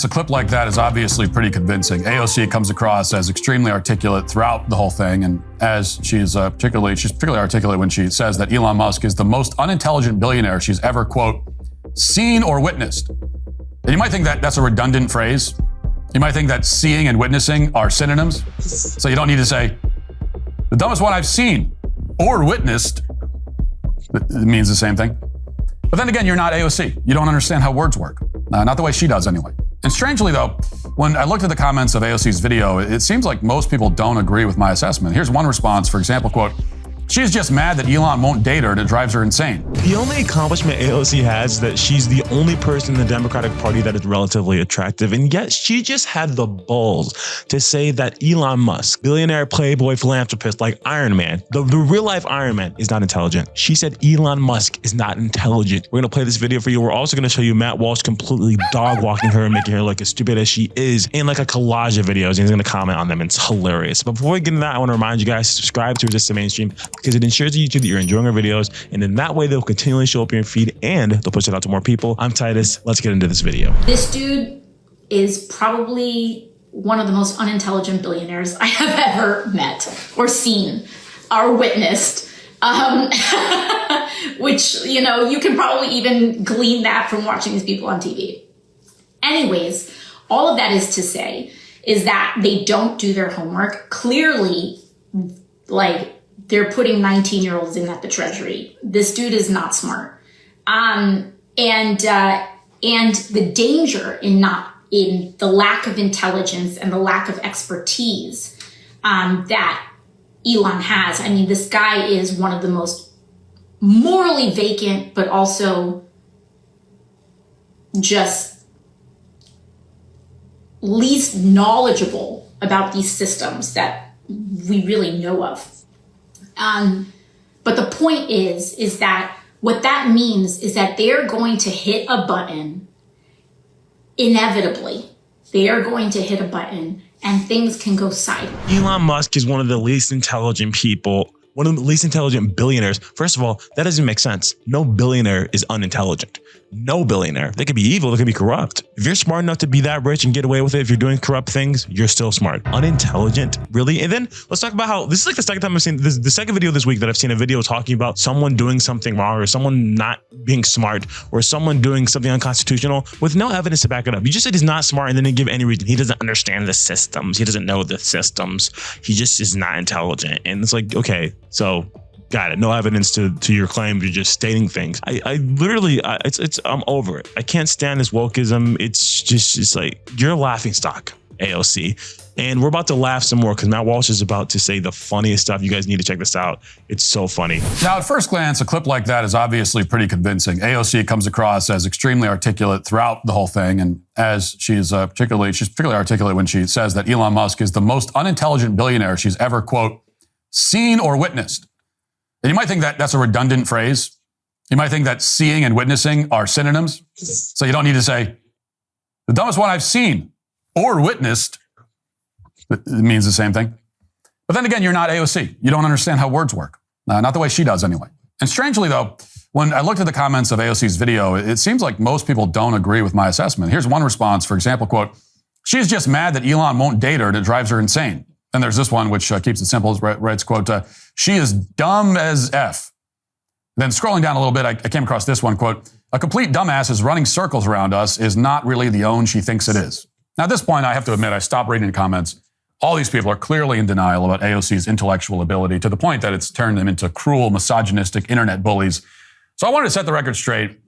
A clip like that is obviously pretty convincing. AOC comes across as extremely articulate throughout the whole thing, and as she's particularly articulate when she says that Elon Musk is the most unintelligent billionaire she's ever, quote, seen or witnessed. And you might think that that's a redundant phrase. You might think that seeing and witnessing are synonyms. So you don't need to say, the dumbest one I've seen or witnessed. It means the same thing. But then again, you're not AOC. You don't understand how words work. Not the way she does anyway. And strangely though, when I looked at the comments of AOC's video, it seems like most people don't agree with my assessment. Here's one response, for example, quote, she's just mad that Elon won't date her and it drives her insane. The only accomplishment AOC has is that she's the only person in the Democratic Party that is relatively attractive. And yet she just had the balls to say that Elon Musk, billionaire, playboy, philanthropist like Iron Man, the real life Iron Man, is not intelligent. She said Elon Musk is not intelligent. We're going to play this video for you. We're also going to show you Matt Walsh completely dog walking her and making her look as stupid as she is in like a collage of videos. And he's going to comment on them. It's hilarious. But before we get into that, I want to remind you guys to subscribe to Resist the Mainstream, because it ensures to YouTube that you're enjoying our videos, and in that way they'll continually show up in your feed and they'll push it out to more people. I'm Titus. Let's get into this video. This dude is probably one of the most unintelligent billionaires I have ever met or seen or witnessed. Which, you know, you can probably even glean that from watching these people on TV. Anyways, all of that is to say is that they don't do their homework. Clearly, like, they're putting 19-year-olds in at the Treasury. This dude is not smart. And the danger in the lack of intelligence and the lack of expertise that Elon has. I mean, this guy is one of the most morally vacant, but also just least knowledgeable about these systems that we really know of. But the point is that what that means is that they're going to hit a button, inevitably. They are going to hit a button and things can go sideways. Elon Musk is one of the least intelligent people, one of the least intelligent billionaires. First of all, that doesn't make sense. No billionaire is unintelligent. No billionaire. They could be evil. They could be corrupt. If you're smart enough to be that rich and get away with it, if you're doing corrupt things, you're still smart. Unintelligent, really? And then let's talk about how this is like the second time I've seen this, the second video this week that I've seen a video talking about someone doing something wrong or someone not being smart or someone doing something unconstitutional with no evidence to back it up. You just said he's not smart and then didn't give any reason. He doesn't understand the systems. He doesn't know the systems. He just is not intelligent. And it's like, okay, so got it. No evidence to your claim. You're just stating things. I'm over it. I can't stand this wokeism. It's like, you're a laughing stock, AOC. And we're about to laugh some more because Matt Walsh is about to say the funniest stuff. You guys need to check this out. It's so funny. Now, at first glance, a clip like that is obviously pretty convincing. AOC comes across as extremely articulate throughout the whole thing, and as she's particularly articulate when she says that Elon Musk is the most unintelligent billionaire she's ever, quote, seen or witnessed. And you might think that that's a redundant phrase. You might think that seeing and witnessing are synonyms. So you don't need to say, the dumbest one I've seen or witnessed. It means the same thing. But then again, you're not AOC. You don't understand how words work. Not the way she does anyway. And strangely though, when I looked at the comments of AOC's video, it seems like most people don't agree with my assessment. Here's one response, for example, quote, she's just mad that Elon won't date her and it drives her insane. And there's this one, which keeps it simple, writes, quote, she is dumb as F. Then scrolling down a little bit, I came across this one, quote, a complete dumbass is running circles around us is not really the own she thinks it is. Now, at this point, I have to admit, I stopped reading the comments. All these people are clearly in denial about AOC's intellectual ability to the point that it's turned them into cruel, misogynistic internet bullies. So I wanted to set the record straight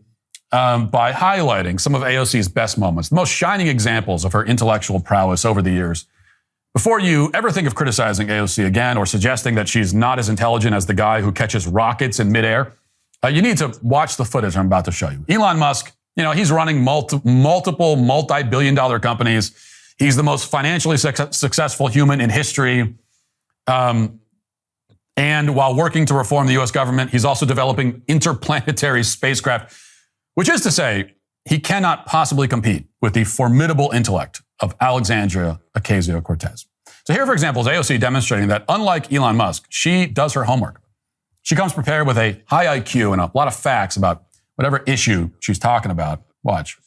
by highlighting some of AOC's best moments, the most shining examples of her intellectual prowess over the years. Before you ever think of criticizing AOC again or suggesting that she's not as intelligent as the guy who catches rockets in midair, you need to watch the footage I'm about to show you. Elon Musk, you know, he's running multiple multi-billion-dollar companies. He's the most financially successful human in history. And while working to reform the US government, he's also developing interplanetary spacecraft, which is to say, he cannot possibly compete with the formidable intellect of Alexandria Ocasio-Cortez. So here, for example, is AOC demonstrating that unlike Elon Musk, she does her homework. She comes prepared with a high IQ and a lot of facts about whatever issue she's talking about. Watch.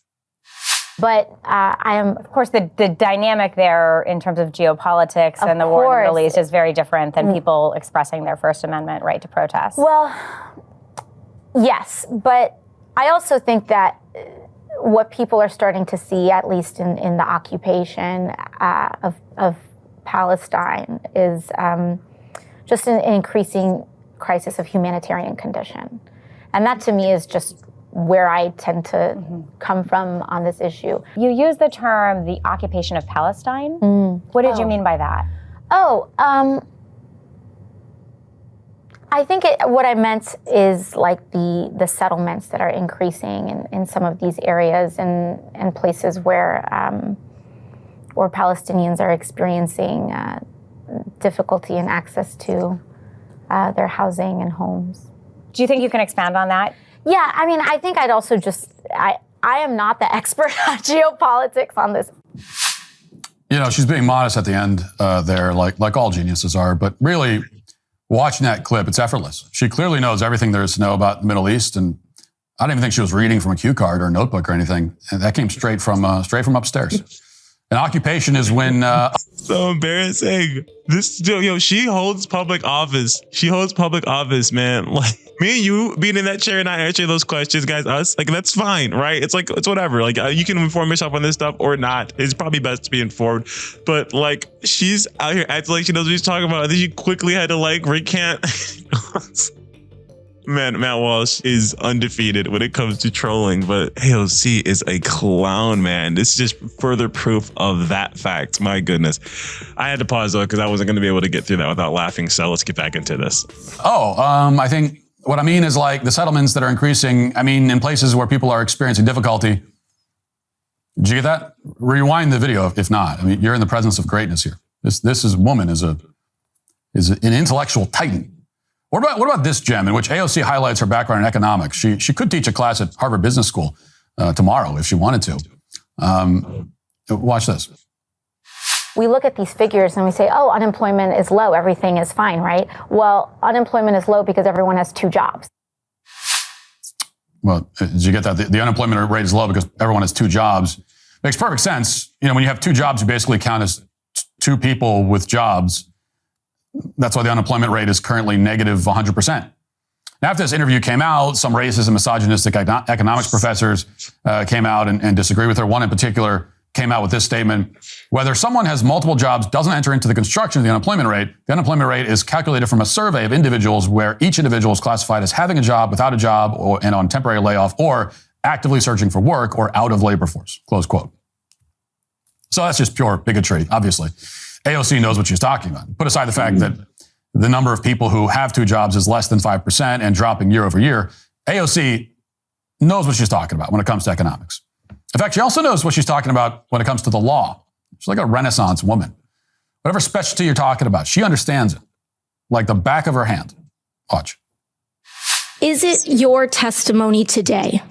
But I am, of course, the dynamic there in terms of geopolitics and the war in the Middle East is very different than people expressing their First Amendment right to protest. Well, yes, but I also think that what people are starting to see, at least in the occupation of Palestine, is just an increasing crisis of humanitarian condition. And that to me is just where I tend to come from on this issue. You use the term the occupation of Palestine. What did you mean by that? I think what I meant is like the settlements that are increasing in some of these areas and places where Palestinians are experiencing difficulty in access to their housing and homes. Do you think you can expand on that? Yeah, I mean, I think I'd also I am not the expert on geopolitics on this. You know, she's being modest at the end there, like all geniuses are, but really, watching that clip, it's effortless. She clearly knows everything there is to know about the Middle East, and I don't even think she was reading from a cue card or a notebook or anything. And that came straight from upstairs. An occupation is when... So embarrassing. She holds public office. She holds public office, man. Like, me and you being in that chair and not answering those questions, guys, us, like, that's fine, right? It's like, it's whatever. Like, you can inform yourself on this stuff or not. It's probably best to be informed. But, like, she's out here acting like she knows what she's talking about. And then she quickly had to, like, recant. Man, Matt Walsh is undefeated when it comes to trolling, but AOC is a clown, man. This is just further proof of that fact. My goodness. I had to pause, though, because I wasn't going to be able to get through that without laughing. So let's get back into this. I think what I mean is like the settlements that are increasing, I mean, in places where people are experiencing difficulty. Did you get that? Rewind the video, if not. I mean, you're in the presence of greatness here. This woman is an intellectual titan. What about this gem in which AOC highlights her background in economics? She could teach a class at Harvard Business School tomorrow if she wanted to. Watch this. We look at these figures and we say, oh, unemployment is low, everything is fine, right? Well, unemployment is low because everyone has 2 jobs. Well, did you get that? The unemployment rate is low because everyone has 2 jobs. Makes perfect sense. You know, when you have 2 jobs, you basically count as 2 people with jobs. That's why the unemployment rate is currently negative 100%. Now, after this interview came out, some racist and misogynistic economics professors came out and disagreed with her. One in particular came out with this statement: whether someone has multiple jobs doesn't enter into the construction of the unemployment rate. The unemployment rate is calculated from a survey of individuals where each individual is classified as having a job, without a job, and on temporary layoff, or actively searching for work, or out of labor force, close quote. So that's just pure bigotry, obviously. AOC knows what she's talking about. Put aside the fact that the number of people who have 2 jobs is less than 5% and dropping year over year. AOC knows what she's talking about when it comes to economics. In fact, she also knows what she's talking about when it comes to the law. She's like a Renaissance woman. Whatever specialty you're talking about, she understands it like the back of her hand. Watch. Is it your testimony today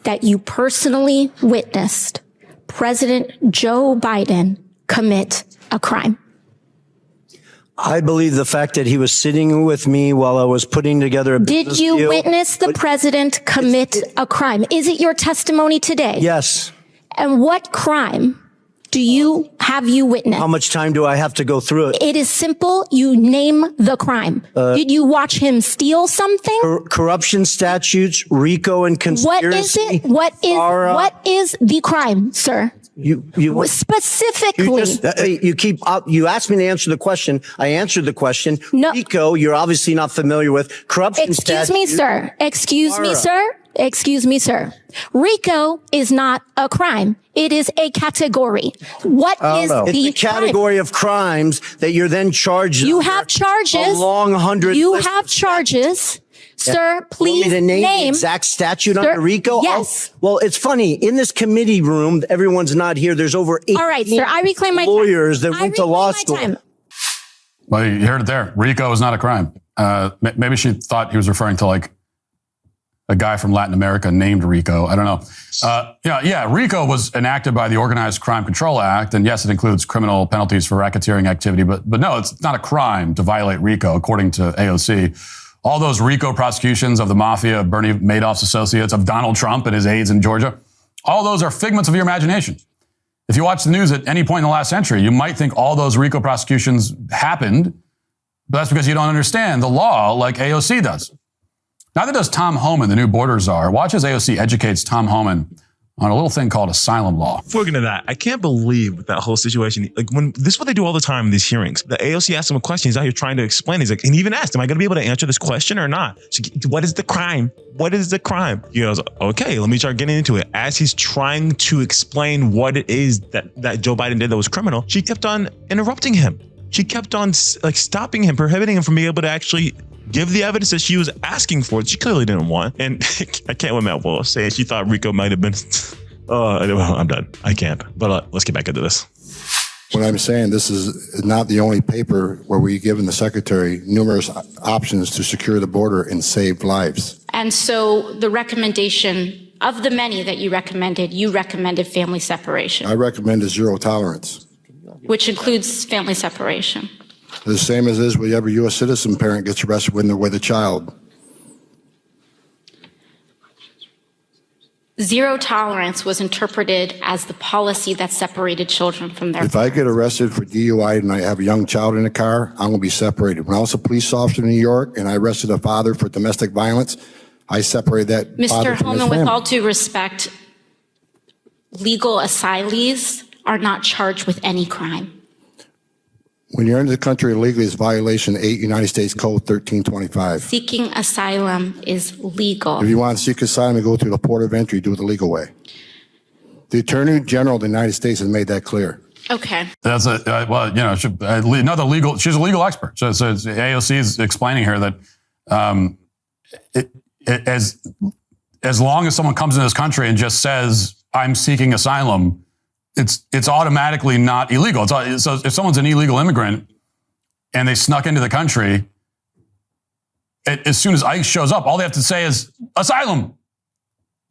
that you personally witnessed President Joe Biden commit a crime? I believe the fact that he was sitting with me while I was putting together a business Did you deal, witness the president commit a crime? Is it your testimony today? Yes. And what crime have you witnessed? How much time do I have to go through it? It is simple. You name the crime. Did you watch him steal something? Corruption statutes, RICO and conspiracy. What is it? What is the crime, sir? You specifically. You asked me to answer the question. I answered the question. No. RICO, you're obviously not familiar with. Corruption statute. Excuse me, sir. RICO is not a crime. It is a category. What is the It's a category of crimes that you're then charged. You have charges. A long 100. You have charges. Sir, please name the exact statute under RICO. Yes. Well, it's funny. In this committee room, everyone's not here. There's over 8 All right, sir. I reclaim my lawyers that went to law school. Well, you heard it there. RICO is not a crime. Maybe she thought he was referring to like a guy from Latin America named Rico. I don't know. RICO was enacted by the Organized Crime Control Act. And yes, it includes criminal penalties for racketeering activity. But no, it's not a crime to violate RICO, according to AOC. All those RICO prosecutions of the mafia, of Bernie Madoff's associates, of Donald Trump and his aides in Georgia, All those are figments of your imagination. If you watch the news at any point in the last century, you might think all those RICO prosecutions happened, but that's because you don't understand the law like AOC does. Neither does Tom Homan, the new border czar. Watch as AOC educates Tom Homan on a little thing called asylum law. Before we get into that, I can't believe with that whole situation. Like when this is what they do all the time in these hearings. The AOC asked him a question. He's out here trying to explain. He's like, and he even asked, am I going to be able to answer this question or not? So, what is the crime? What is the crime? He goes, okay, let me start getting into it. As he's trying to explain what it is that Joe Biden did that was criminal, she kept on interrupting him. She kept on like stopping him, prohibiting him from being able to actually give the evidence that she was asking for. She clearly didn't want. And I can't with Matt Walsh saying she thought RICO might have been. I'm done. I can't. But let's get back into this. What I'm saying, this is not the only paper where we've given the secretary numerous options to secure the border and save lives. And so the recommendation of the many that you recommended family separation. I recommended zero tolerance. Which includes family separation. The same as is with every U.S. citizen parent gets arrested when they're with a child. Zero tolerance was interpreted as the policy that separated children from their If I get arrested for DUI and I have a young child in the car, I'm going to be separated. When I was a police officer in New York and I arrested a father for domestic violence, I separated that father from his Mr. Holman, with family. all due respect, legal asylees are not charged with any crime. When you're in the country illegally, it's violation 8 United States Code 1325. Seeking asylum is legal. If you want to seek asylum and go through the port of entry, do it the legal way. The Attorney General of the United States has made that clear. Okay. That's another legal. She's a legal expert. So AOC is explaining here that as long as someone comes in this country and just says, I'm seeking asylum, it's automatically not illegal. So if someone's an illegal immigrant and they snuck into the country, as soon as ICE shows up, all they have to say is asylum.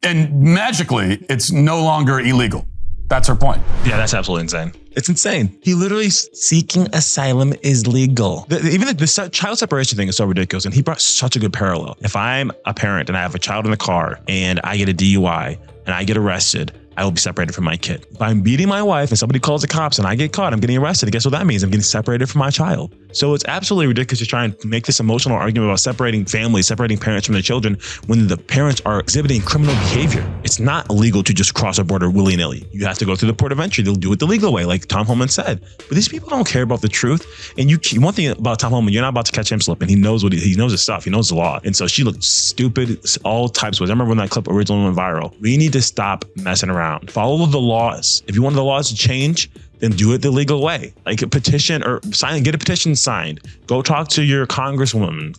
And magically, it's no longer illegal. That's her point. Yeah, that's absolutely insane. It's insane. He literally seeking asylum is legal. Even the child separation thing is so ridiculous. And he brought such a good parallel. If I'm a parent and I have a child in the car and I get a DUI and I get arrested, I will be separated from my kid. If I'm beating my wife and somebody calls the cops and I get caught, I'm getting arrested. Guess what that means? I'm getting separated from my child. So it's absolutely ridiculous to try and make this emotional argument about separating families, separating parents from their children when the parents are exhibiting criminal behavior. It's not illegal to just cross a border willy-nilly. You have to go through the port of entry. They'll do it the legal way, like Tom Homan said. But these people don't care about the truth. And one thing about Tom Homan, you're not about to catch him slipping. He knows he knows his stuff. He knows the law. And so she looked stupid, all types of ways. I remember when that clip originally went viral. We need to stop messing around. Follow the laws. If you want the laws to change, then do it the legal way. Like a petition or get a petition signed. Go talk to your congressman.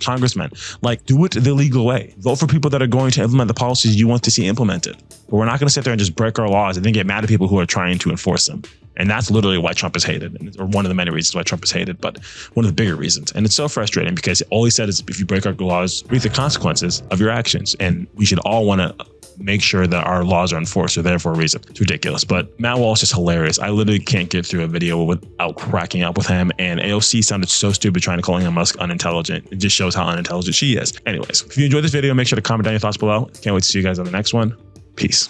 Like do it the legal way. Vote for people that are going to implement the policies you want to see implemented. But we're not going to sit there and just break our laws and then get mad at people who are trying to enforce them. And that's literally why Trump is hated, or one of the many reasons why Trump is hated, but one of the bigger reasons. And it's so frustrating because all he said is if you break our laws, reap the consequences of your actions. And we should all want to make sure that our laws are enforced, or there for a reason. It's ridiculous. But Matt Walsh is hilarious. I literally can't get through a video without cracking up with him. And AOC sounded so stupid trying to call Elon Musk unintelligent. It just shows how unintelligent she is. Anyways, if you enjoyed this video, make sure to comment down your thoughts below. Can't wait to see you guys on the next one. Peace.